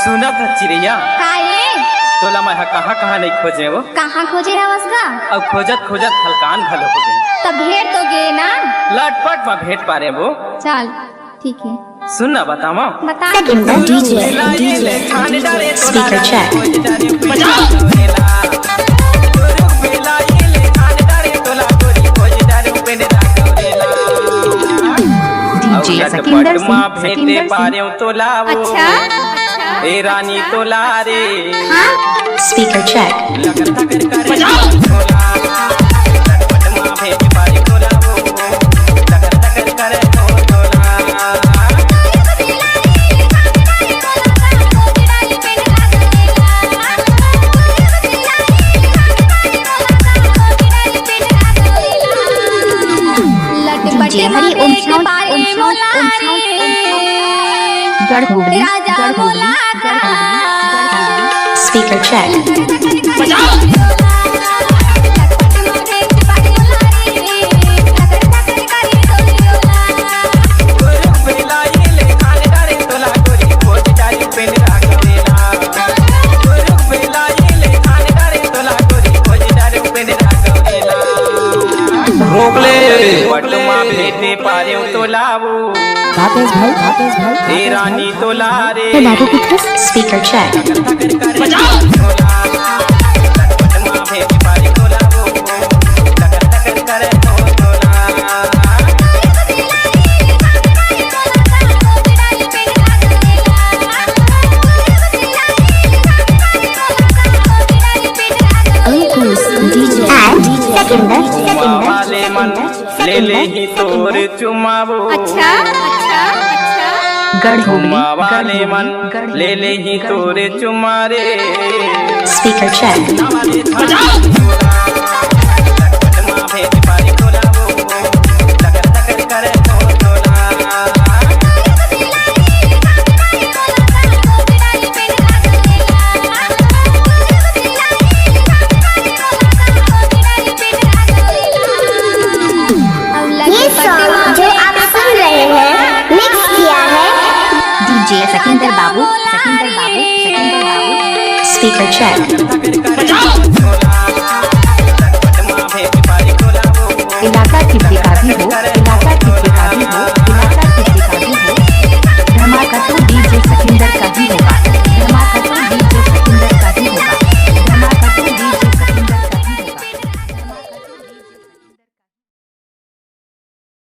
सुना था चिड़िया काहे तोला मैं कहाँ कहाँ नहीं खोजे वो कहाँ खोजे रवस का अब खोजत खोजत हलकान घलो हो गए तब भेंट तो गे ना लटपट में भेंट पारे वो चल ठीक है सुन ना बताओ बता Speaker check. DJ Sakinder भेंटे पारे तो लावो अच्छा ए रानी तो ला रे Speaker check. DJ Hari Om sound गढ़गुगली Speaker check. रोक ले पटमा भेंटे पारे तो लावो भाई ए रानी तो ला रे Speaker check. वाले मन ले ले ही तोर चुमावो अच्छा अच्छा अच्छा चुमा वाले मन ले ले ही तोरे चुमारे Speaker check. जो आप सुन रहे हैं मिक्स किया है DJ Sakinder Babu. Speaker check.